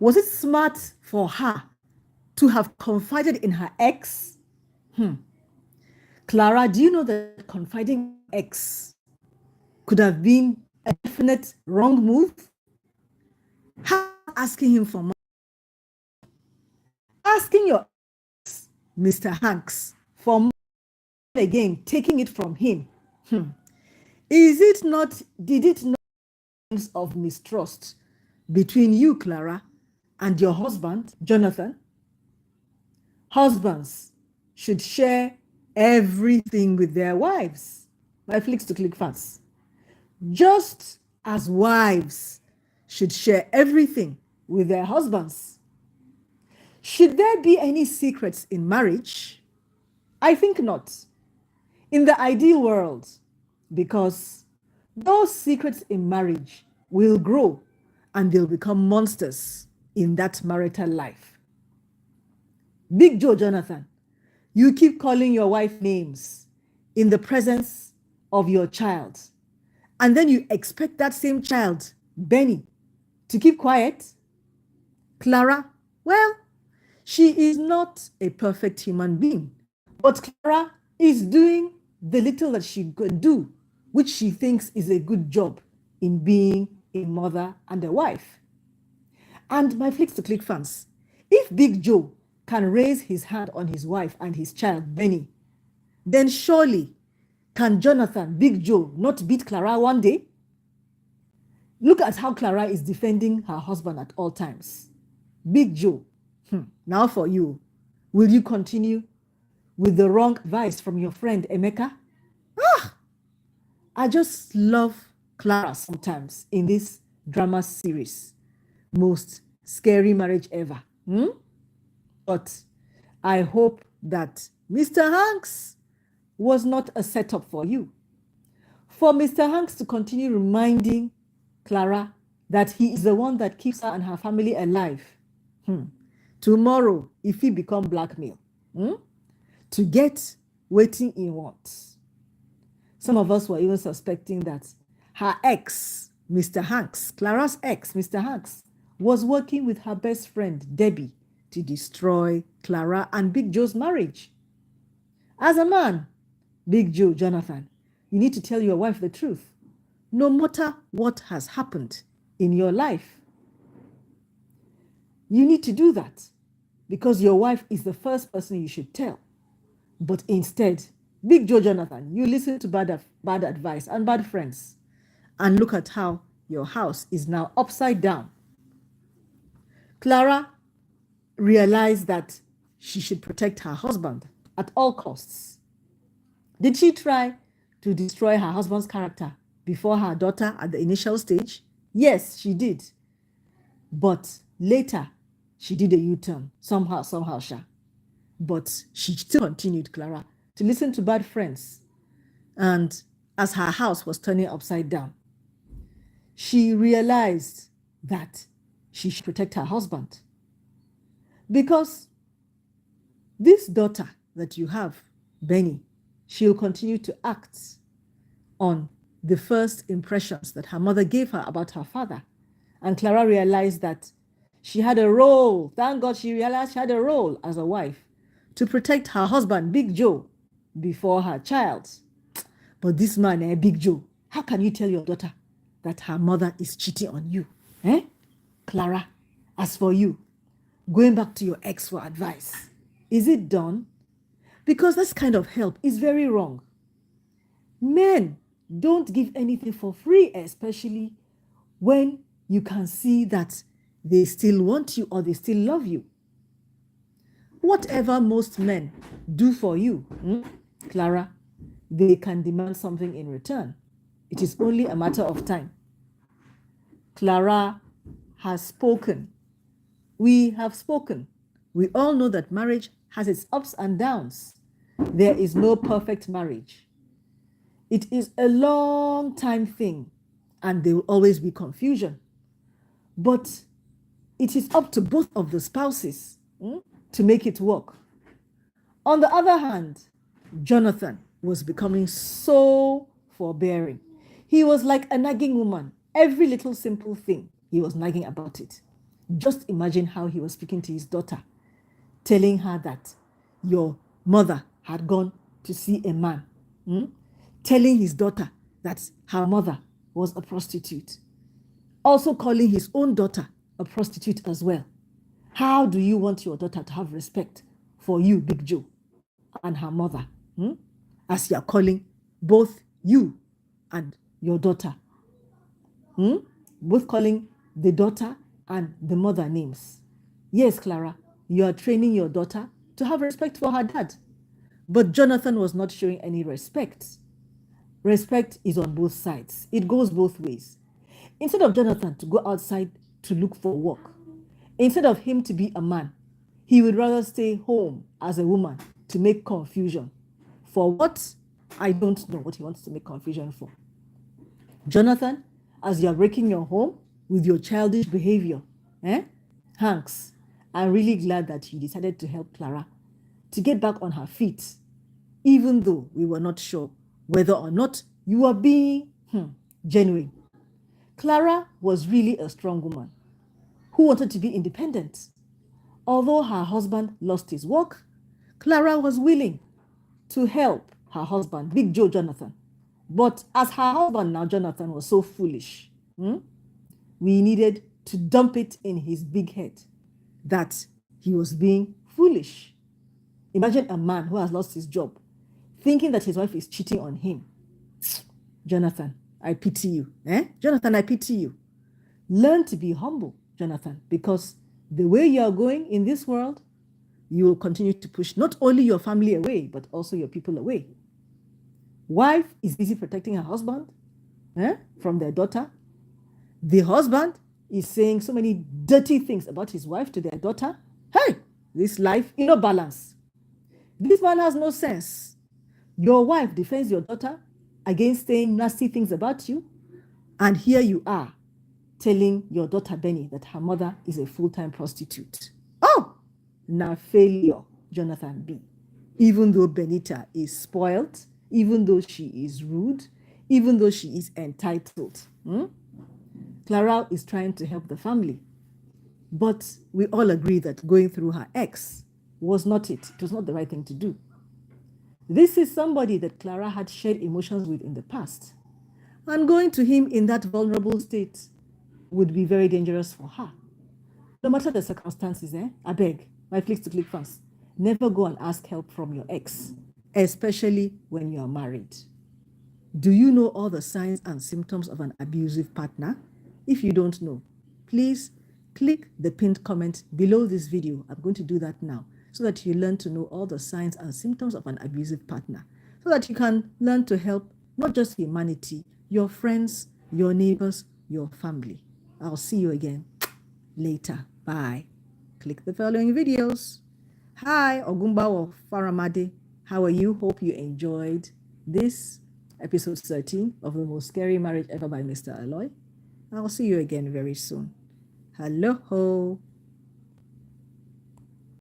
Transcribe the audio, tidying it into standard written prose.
Was it smart for her to have confided in her ex? Clara, do you know that confiding in your ex could have been a definite wrong move? How asking him for money? Asking your ex, Mr. Hanks, for money again, taking it from him. Is it not, did it not of mistrust between you, Clara, and your husband, Jonathan? Husbands should share everything with their wives. My flicks to click fans. Just as wives should share everything with their husbands. Should there be any secrets in marriage? I think not. In the ideal world, because those secrets in marriage will grow and they'll become monsters in that marital life. Big Joe Jonathan, you keep calling your wife names in the presence of your child, and then you expect that same child, Benny, to keep quiet? Clara, well, she is not a perfect human being, but Clara is doing the little that she could do, which she thinks is a good job in being a mother and a wife. And my flicks to click fans, if Big Joe can raise his hand on his wife and his child, Benny, then surely can Jonathan, Big Joe, not beat Clara one day? Look at how Clara is defending her husband at all times. Big Joe, now for you, will you continue with the wrong advice from your friend Emeka? I just love Clara sometimes in this drama series. Most scary marriage ever. But I hope that Mr. Hanks was not a setup for you. For Mr. Hanks to continue reminding Clara that he is the one that keeps her and her family alive. Tomorrow, if he become blackmail, to get waiting he wants. Some of us were even suspecting that her ex, Mr. Hanks, Clara's ex, Mr. Hanks, was working with her best friend, Debbie, to destroy Clara and Big Joe's marriage. As a man, Big Joe, Jonathan, you need to tell your wife the truth, no matter what has happened in your life. You need to do that because your wife is the first person you should tell. But instead, Big Joe, Jonathan, you listen to bad advice and bad friends, and look at how your house is now upside down. Clara realized that she should protect her husband at all costs. Did she try to destroy her husband's character before her daughter at the initial stage? Yes, she did. But later, she did a U-turn, somehow, sha. But she still continued, Clara, to listen to bad friends. And as her house was turning upside down, she realized that she should protect her husband. Because this daughter that you have, Benny, she'll continue to act on the first impressions that her mother gave her about her father. And Clara realized that she had a role. Thank God she realized she had a role as a wife to protect her husband, Big Joe, before her child. But this man, Big Joe, how can you tell your daughter that her mother is cheating on you? Clara, as for you, going back to your ex for advice, is it done? Because this kind of help is very wrong. Men don't give anything for free, especially when you can see that they still want you or they still love you. Whatever most men do for you, Clara, they can demand something in return. It is only a matter of time. Clara has spoken. We have spoken. We all know that marriage has its ups and downs. There is no perfect marriage. It is a long time thing, and there will always be confusion. But it is up to both of the spouses to make it work. On the other hand, Jonathan was becoming so forbearing. He was like a nagging woman. Every little simple thing, he was nagging about it. Just imagine how he was speaking to his daughter, telling her that your mother had gone to see a man, telling his daughter that her mother was a prostitute, also calling his own daughter a prostitute as well. How do you want your daughter to have respect for you, Big Joe, and her mother, as you are calling both you and your daughter, both calling the daughter and the mother names? Yes, Clara, you are training your daughter to have respect for her dad. But Jonathan was not showing any respect. Respect is on both sides. It goes both ways. Instead of Jonathan to go outside to look for work, instead of him to be a man, he would rather stay home as a woman to make confusion. For what? I don't know what he wants to make confusion for. Jonathan, as you're breaking your home with your childish behavior, Hanks, I'm really glad that you decided to help Clara to get back on her feet, even though we were not sure whether or not you were being genuine. Clara was really a strong woman who wanted to be independent. Although her husband lost his work, Clara was willing to help her husband, Big Joe Jonathan. But as her husband now, Jonathan, was so foolish, we needed to dump it in his big head that he was being foolish. Imagine a man who has lost his job, thinking that his wife is cheating on him. Jonathan, I pity you. Jonathan, I pity you. Learn to be humble, Jonathan, because the way you are going in this world, you will continue to push not only your family away, but also your people away. Wife is busy protecting her husband from their daughter. The husband is saying so many dirty things about his wife to their daughter. Hey, this life, balance. This man has no sense. Your wife defends your daughter against saying nasty things about you. And here you are telling your daughter Benny that her mother is a full-time prostitute. Oh, now failure, Jonathan B. Even though Benita is spoiled, even though she is rude, even though she is entitled. Clara is trying to help the family. But we all agree that going through her ex was not it. It was not the right thing to do. This is somebody that Clara had shared emotions with in the past. And going to him in that vulnerable state would be very dangerous for her. No matter the circumstances, I beg, my flicks to click fans, never go and ask help from your ex, especially when you are married. Do you know all the signs and symptoms of an abusive partner? If you don't know, please click the pinned comment below this video. I'm going to do that now so that you learn to know all the signs and symptoms of an abusive partner, so that you can learn to help not just humanity, your friends, your neighbors, your family. I'll see you again later. Bye. Click the following videos. Hi, Ogumbawo Faramade. How are you? Hope you enjoyed this episode 13 of The Most Scary Marriage Ever by Mr. Aloy. I'll see you again very soon. Hello.